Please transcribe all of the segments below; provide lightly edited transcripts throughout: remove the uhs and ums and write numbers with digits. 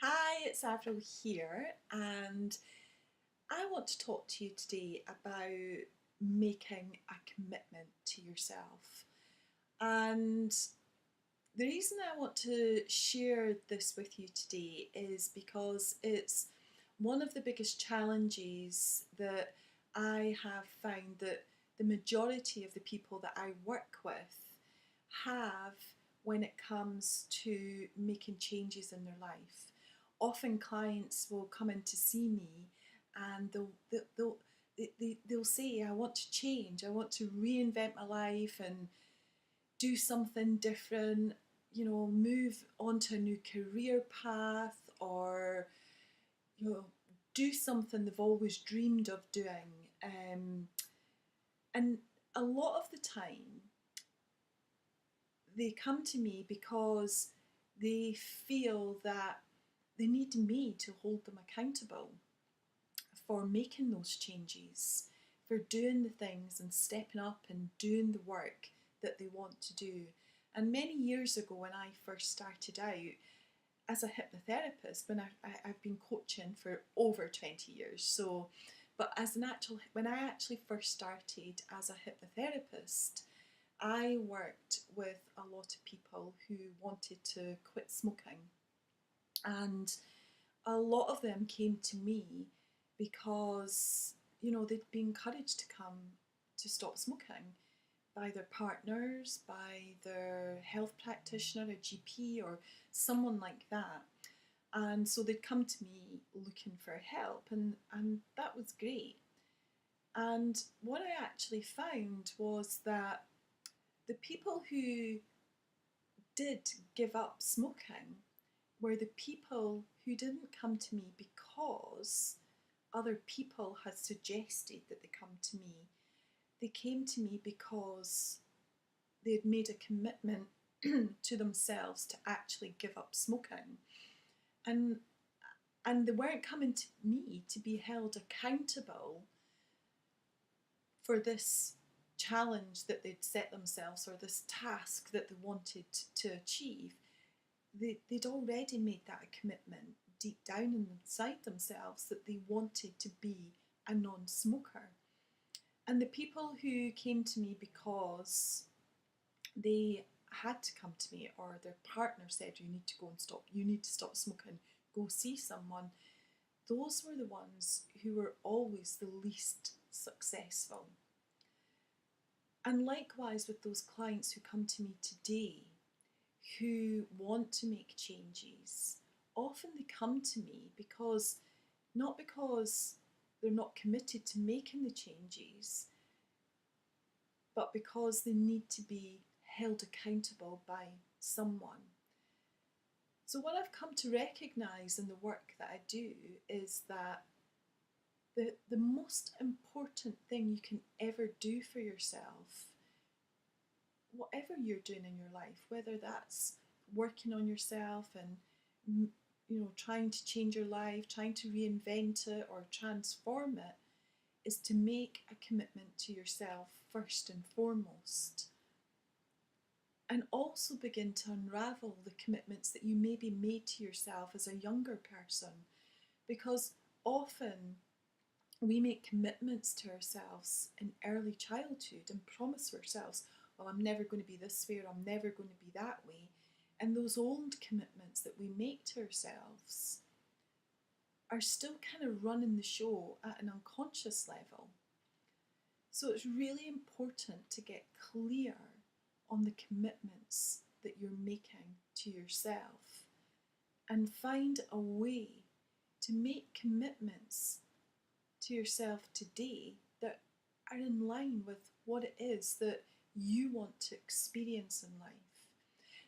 Hi, it's Avril here, and I want to talk to you today about making a commitment to yourself. And the reason I want to share this with you today is because it's one of the biggest challenges that I have found that the majority of the people that I work with have when it comes to making changes in their life. Often clients will come in to see me and they'll say, I want to change, I want to reinvent my life and do something different, move on to a new career path or, you know, do something they've always dreamed of doing. And a lot of the time, they come to me because they feel that they need me to hold them accountable for making those changes, for doing the things and stepping up and doing the work that they want to do. And many years ago, when I first started out as a hypnotherapist, I've been coaching for over 20 years, so but when I actually first started as a hypnotherapist, I worked with a lot of people who wanted to quit smoking, and a lot of them came to me because they'd been encouraged to come to stop smoking by their partners, by their health practitioner, a GP, or someone like that. And so they'd come to me looking for help, and that was great. And what I actually found was that the people who did give up smoking were the people who didn't come to me because other people had suggested that they come to me. They came to me because they had made a commitment to themselves to actually give up smoking. And they weren't coming to me to be held accountable for this challenge that they'd set themselves or this task that they wanted to achieve. They'd already made that a commitment deep down inside themselves that they wanted to be a non-smoker. And the people who came to me because they had to come to me or their partner said, you need to stop smoking, go see someone, those were the ones who were always the least successful. And likewise with those clients who come to me today who want to make changes, often they come to me not because they're not committed to making the changes, but because they need to be held accountable by someone. So what I've come to recognise in the work that I do is that the most important thing you can ever do for yourself, whatever you're doing in your life, whether that's working on yourself and trying to change your life, trying to reinvent it or transform it, is to make a commitment to yourself first and foremost. And also begin to unravel the commitments that you maybe made to yourself as a younger person. Because often we make commitments to ourselves in early childhood and promise ourselves, well, I'm never going to be this way or I'm never going to be that way. And those old commitments that we make to ourselves are still kind of running the show at an unconscious level. So it's really important to get clear on the commitments that you're making to yourself and find a way to make commitments to yourself today that are in line with what it is that you want to experience in life.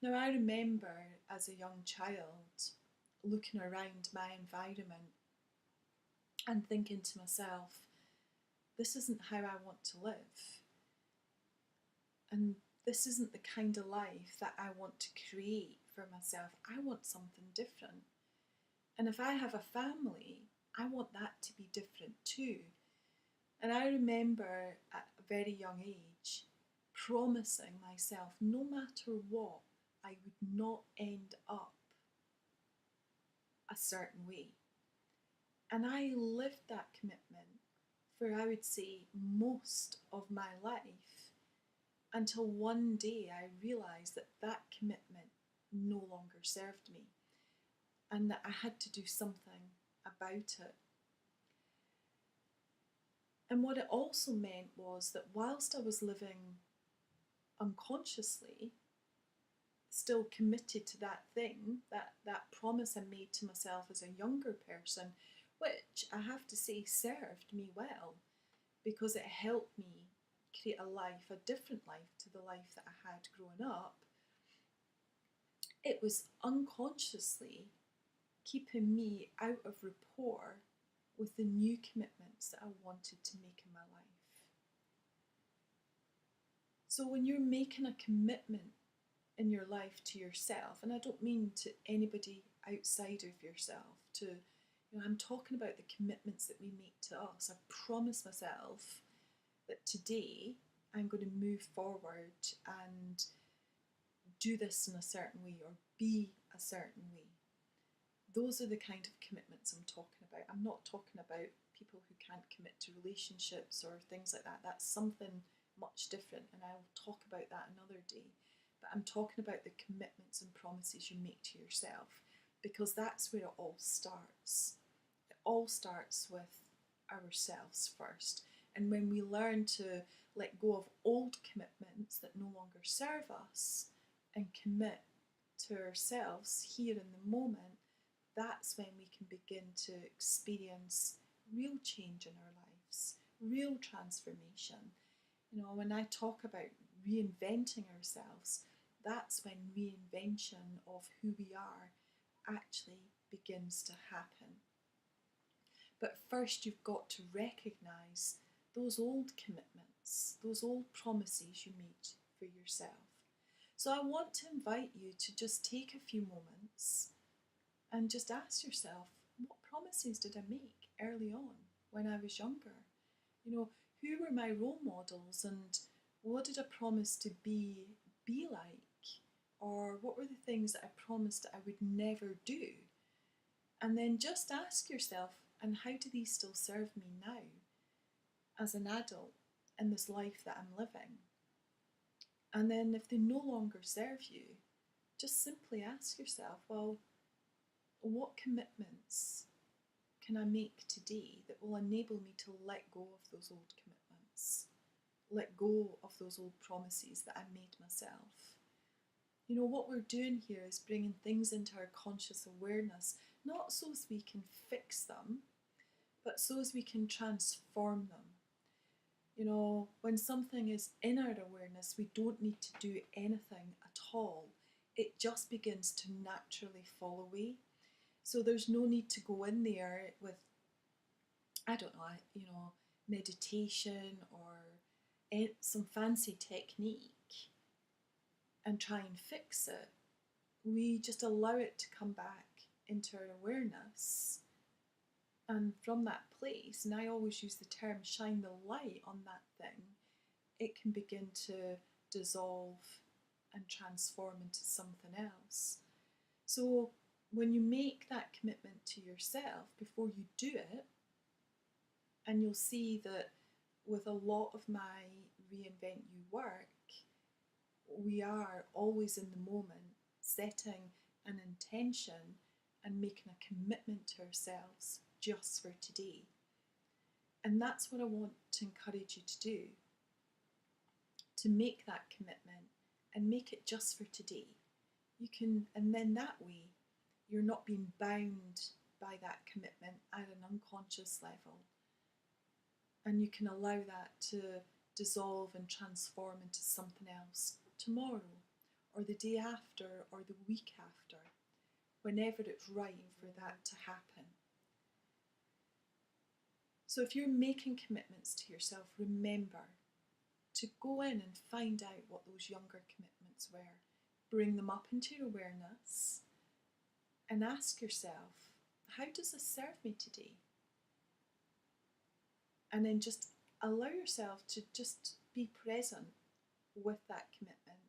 Now, I remember as a young child looking around my environment and thinking to myself, this isn't how I want to live. And this isn't the kind of life that I want to create for myself. I want something different. And if I have a family, I want that to be different too. And I remember at a very young age promising myself no matter what, I would not end up a a certain way. And I lived that commitment for, I would say, most of my life until one day I realised that that commitment no longer served me and that I had to do something about it. And what it also meant was that whilst I was living unconsciously, still committed to that thing, that promise I made to myself as a younger person, which I have to say served me well because it helped me create a life, a different life to the life that I had grown up. It was unconsciously keeping me out of rapport with the new commitments that I wanted to make in my life. So when you're making a commitment in your life to yourself, and I don't mean to anybody outside of yourself, I'm talking about the commitments that we make to us. I promise myself that today I'm going to move forward and do this in a certain way or be a certain way. Those are the kind of commitments I'm talking about. I'm not talking about people who can't commit to relationships or things like that. That's something much different, and I'll talk about that another day. But I'm talking about the commitments and promises you make to yourself, because that's where it all starts. It all starts with ourselves first. And when we learn to let go of old commitments that no longer serve us and commit to ourselves here in the moment, that's when we can begin to experience real change in our lives, real transformation. When I talk about reinventing ourselves, that's when reinvention of who we are actually begins to happen. But first, you've got to recognise those old commitments, those old promises you made for yourself. So I want to invite you to just take a few moments and just ask yourself, what promises did I make early on when I was younger? Who were my role models and what did I promise to be like? Or what were the things that I promised that I would never do? And then just ask yourself, and how do these still serve me now as an adult in this life that I'm living? And then if they no longer serve you, just simply ask yourself, well, what commitments can I make today that will enable me to let go of those old commitments, let go of those old promises that I made myself? What we're doing here is bringing things into our conscious awareness, not so as we can fix them, but so as we can transform them. When something is in our awareness, we don't need to do anything at all. It just begins to naturally fall away. So there's no need to go in there with, meditation or some fancy technique and try and fix it. We just allow it to come back into our awareness. And from that place, and I always use the term shine the light on that thing, it can begin to dissolve and transform into something else. So when you make that commitment to yourself before you do it, and you'll see that with a lot of my Reinvent You work, we are always in the moment, setting an intention and making a commitment to ourselves just for today. And that's what I want to encourage you to do, to make that commitment and make it just for today. And then that way, you're not being bound by that commitment at an unconscious level. And you can allow that to dissolve and transform into something else tomorrow, or the day after, or the week after, whenever it's right for that to happen. So if you're making commitments to yourself, remember to go in and find out what those younger commitments were. Bring them up into your awareness and ask yourself, how does this serve me today? And then just allow yourself to just be present with that commitment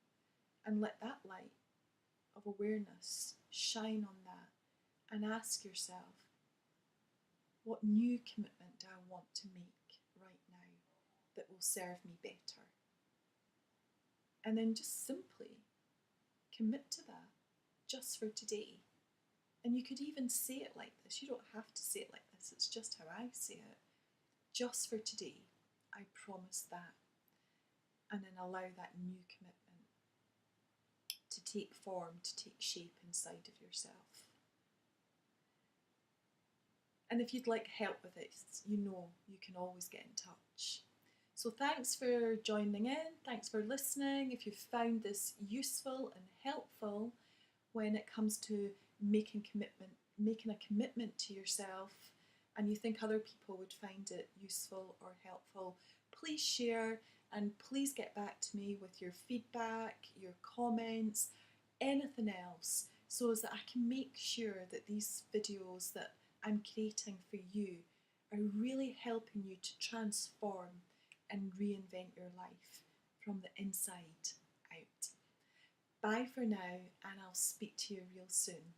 and let that light of awareness shine on that and ask yourself, what new commitment do I want to make right now that will serve me better? And then just simply commit to that just for today. And you could even say it like this. You don't have to say it like this. It's just how I say it. Just for today, I promise that. And then allow that new commitment to take form, to take shape inside of yourself. And if you'd like help with it, you know you can always get in touch. So thanks for joining in. Thanks for listening. If you found this useful and helpful when it comes to making a commitment to yourself, and you think other people would find it useful or helpful, please share and please get back to me with your feedback, your comments, anything else, so as that I can make sure that these videos that I'm creating for you are really helping you to transform and reinvent your life from the inside out. Bye for now, and I'll speak to you real soon.